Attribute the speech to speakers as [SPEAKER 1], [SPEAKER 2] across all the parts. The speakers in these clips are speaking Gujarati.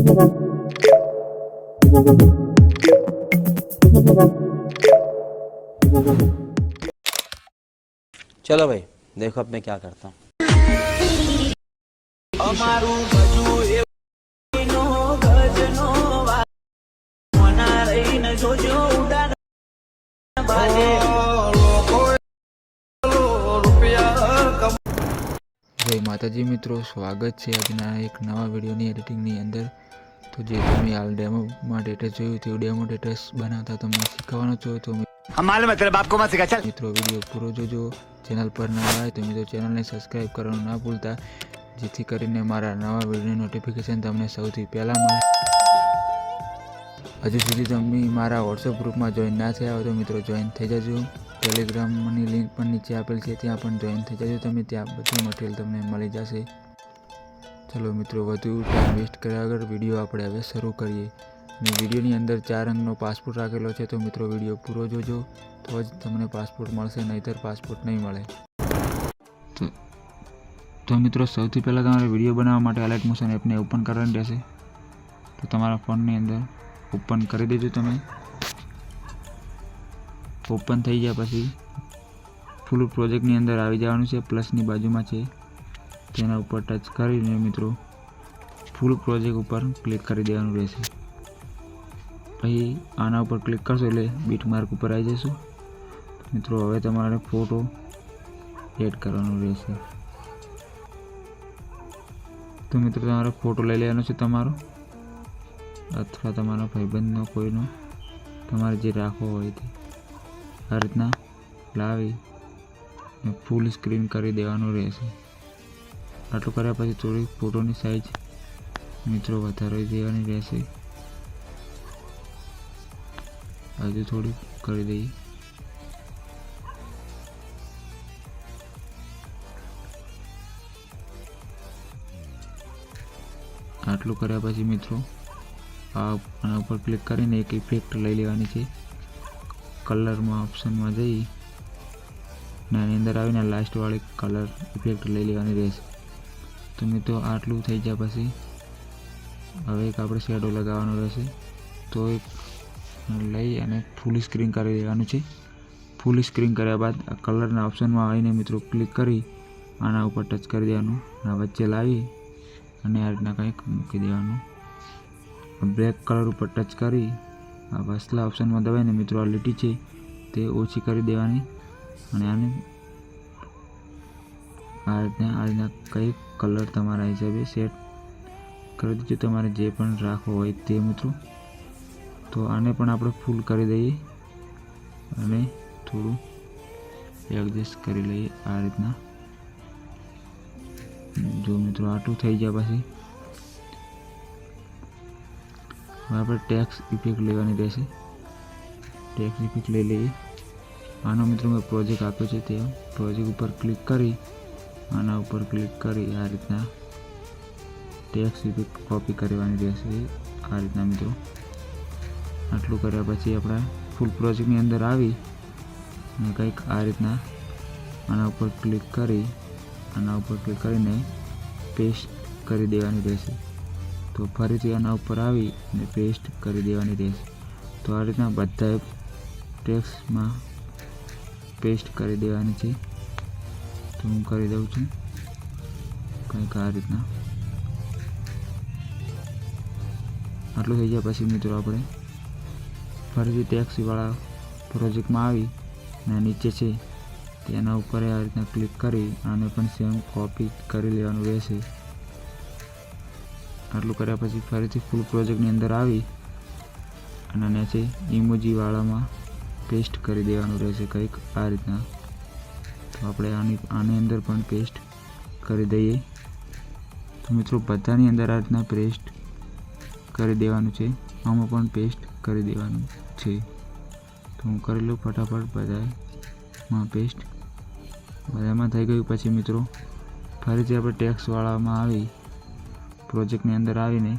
[SPEAKER 1] चलो भाई देखो अब मैं क्या करता हूँ।
[SPEAKER 2] जय माताजी मित्रों, स्वागत है આજના એક નવા વિડીયોની એડિટિંગની અંદર। તો જે તમે હાલ ડેમોમાં ડેટા જોયું તે ડેમો ડેટાસ બનાવતા તમને શીખવાનો છો। તો મિત્રો વિડીયો પૂરો જોજો। ચેનલ પર નવા આવે તો મિત્રો ચેનલને સબસ્ક્રાઈબ કરવાનું ના ભૂલતા, જેથી કરીને મારા નવા વિડીયોની નોટિફિકેશન તમને સૌથી પહેલાં મળે। હજુ સુધી તમે મારા વોટ્સએપ ગ્રુપમાં જોઈન ના થયા હોય તો મિત્રો જોઈન થઈ જજો। ટેલિગ્રામની લિંક પણ નીચે આપેલ છે, ત્યાં પણ જોઈન થઈ જજો તમે, ત્યાં બધું મટીરિયલ તમને મળી જશે। ચલો મિત્રો, વધુ ટાઈમ વેસ્ટ કર્યા વગર વિડીયો આપણે હવે શરૂ કરીએ। અને વિડીયોની અંદર 4 અંકનો પાસપોર્ટ રાખેલો છે, તો મિત્રો વિડીયો પૂરો જોજો તો જ તમને પાસપોર્ટ મળશે, નહીંતર પાસપોર્ટ નહીં મળે। તો મિત્રો સૌથી પહેલાં તમારે વિડીયો બનાવવા માટે અલાઇટ મોશન એપને ઓપન કરવાની રહેશે। તો તમારા ફોનની અંદર ઓપન કરી દેજો તમે। ઓપન થઈ ગયા પછી ફૂલ પ્રોજેક્ટની અંદર આવી જવાનું છે, પ્લસની બાજુમાં છે તેના ઉપર ટચ કરીને મિત્રો ફૂલ પ્રોજેક્ટ ઉપર ક્લિક કરી દેવાનું રહેશે। પછી આના ઉપર ક્લિક કરશો એટલે બીટ માર્ક ઉપર આવી જશો। મિત્રો હવે તમારે ફોટો એડ કરવાનો રહેશે। તો મિત્રો તમારે ફોટો લઈ લેવાનો છે તમારો, અથવા તમારા ભાઈબંધનો કોઈનો, તમારે જે રાખવો હોય તે આ રીતના લાવી ફૂલ સ્ક્રીન કરી દેવાનું રહેશે। આટલું કર્યા પછી થોડી ફોટોની સાઈઝ મિત્રો વધારી દેવાની રહેશે, હજુ થોડી કરી દઈએ। આટલું કર્યા પછી મિત્રો આના ઉપર ક્લિક કરીને એક ઇફેક્ટ લઈ લેવાની છે। કલરમાં ઓપ્શનમાં જઈ ને આની અંદર આવીને લાસ્ટવાળી કલર ઇફેક્ટ લઈ લેવાની રહેશે। તો મિત્રો આટલું થઈ જાય પછી હવે એક આપણે શેડો લગાવવાનો રહેશે। તો એક લઈ અને ફૂલ સ્ક્રીન કરી દેવાનું છે। ફૂલ સ્ક્રીન કર્યા બાદ આ કલરના ઓપ્શનમાં આવીને મિત્રો ક્લિક કરી આના ઉપર ટચ કરી દેવાનું, આ વચ્ચે લાવી અને આ રીતના કંઈક મૂકી દેવાનું। બ્લેક કલર ઉપર ટચ કરી આ વસલા ઓપ્શનમાં દબાઈને મિત્રો આ લીટી છે તે ઓછી કરી દેવાની અને આને આ રીતના કંઈક કલર તમારા હિસાબે સેટ કરી દેજો, તમારે જે પણ રાખવો હોય તે મિત્રો। તો આને પણ આપણે ફૂલ કરી દઈએ અને થોડું એડજસ્ટ કરી લઈએ આ રીતના। જો મિત્રો આટલું થઈ ગયા પછી હવે આપણે ટેક્સ ઇફેક્ટ લેવાની રહેશે। ટેક્સ ઇફેક્ટ લઈ લઈએ। આનો મિત્રો મેં પ્રોજેક્ટ આપ્યો છે, તે પ્રોજેક્ટ ઉપર ક્લિક કરી આના ઉપર ક્લિક કરી આ રીતના ટેક્સ ઇફેક્ટ કોપી કરવાની રહેશે આ રીતના મિત્રો। આટલું કર્યા પછી આપણે ફૂલ પ્રોજેક્ટની અંદર આવી અને કંઈક આ રીતના આના ઉપર ક્લિક કરીને પેસ્ટ કરી દેવાની રહેશે। તો ફરીથી આના ઉપર આવી અને પેસ્ટ કરી દેવાની રહેશે। તો આ રીતના બધા ટેક્સ્ટમાં પેસ્ટ કરી દેવાની છે। તો હું કરી દઉં છું કંઈક આ રીતના। આટલું થઈ ગયા પછી મિત્રો આપણે ફરીથી ટેક્સ્ટવાળા પ્રોજેક્ટમાં આવી અને નીચે છે તેના ઉપર આ રીતના ક્લિક કરી આને પણ સેમ કોપી કરી લેવાનું રહેશે। આટલું કર્યા પછી ફરીથી ફૂલ પ્રોજેક્ટની અંદર આવી અને નીચે ઇમોજીવાળામાં પેસ્ટ કરી દેવાનું રહેશે કંઈક આ રીતના। તો આપણે આની અંદર પણ પેસ્ટ કરી દઈએ। તો મિત્રો બધાની અંદર આ રીતના પેસ્ટ કરી દેવાનું છે, આમાં પણ પેસ્ટ કરી દેવાનું છે। તો હું કરી લઉં ફટાફટ બધામાં પેસ્ટ। બધામાં થઈ ગયું પછી મિત્રો ફરીથી આપણે ટેક્સ્ટવાળામાં આવી પ્રોજેક્ટની અંદર આવીને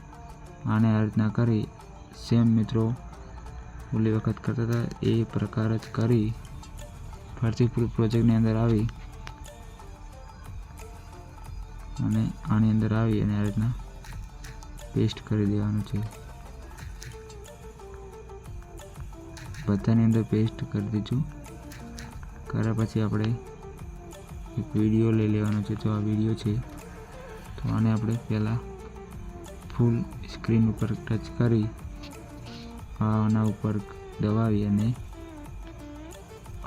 [SPEAKER 2] આને આ રીતના કરી સેમ મિત્રો ઓલી વખત કરતા હતા એ પ્રકાર જ કરી ફરીથી ફૂલ પ્રોજેક્ટની અંદર આવી અને આની અંદર આવી અને આ રીતના પેસ્ટ કરી દેવાનું છે. બધાની અંદર પેસ્ટ કરી દીધું. કર્યા પછી આપણે એક વિડીયો લઈ લેવાનો છે. જો આ વિડીયો છે તો આને આપણે પહેલાં ફૂલ સ્ક્રીન ઉપર ટચ કરી આના ઉપર દબાવી અને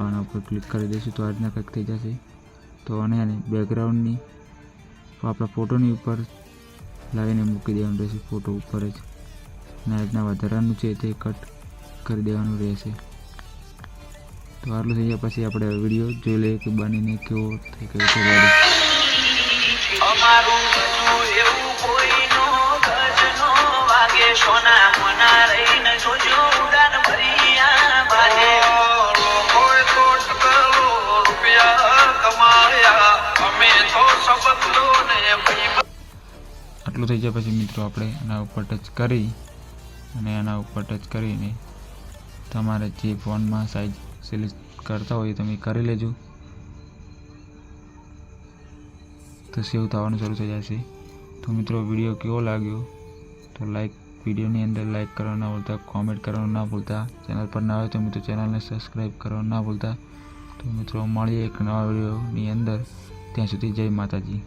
[SPEAKER 2] આના ઉપર ક્લિક કરી દઈશું તો આ રીતના કંઈક થઈ જશે. તો આને બેકગ્રાઉન્ડની આપણા ફોટોની ઉપર લાવીને મૂકી દેવાનું રહેશે, ફોટો ઉપર જ. અને આ રીતના વધારાનું છે તે કટ કરી દેવાનું રહેશે. તો આટલું થઈ ગયા પછી આપણે વિડીયો જોઈ લઈએ કે બનીને કેવો થઈ ગયો છે. રેડી.
[SPEAKER 3] અમારું એવું કોઈનો ગજનો વાગે સોના મોના રહીને જોજો ઉડાન ભરિયા ભાગે કોઈ તો ટકલો રૂપિયા કમાયા અમે તો સબકલો ને
[SPEAKER 2] આટલું થઈ જાય પછી મિત્રો આપણે આના ઉપર ટચ કરી અને આના ઉપર ટચ કરીને તમારે જે ફોનમાં સાઇઝ સિલેક્ટ કરતા હોય તમે કરી લેજો. તો સેવ થવાનું શરૂ થઈ જશે. તો મિત્રો વિડીયો કેવો લાગ્યો તો વિડીયોની અંદર લાઈક કરવાનું ના ભૂલતા, કોમેન્ટ કરવાનું ના ભૂલતા. ચેનલ પર ના હોય તો મિત્રો ચેનલને સબસ્ક્રાઈબ કરવાનું ના ભૂલતા. તો મિત્રો મળીએ એક નવા વિડીયોની અંદર. ત્યાં સુધી જય માતાજી.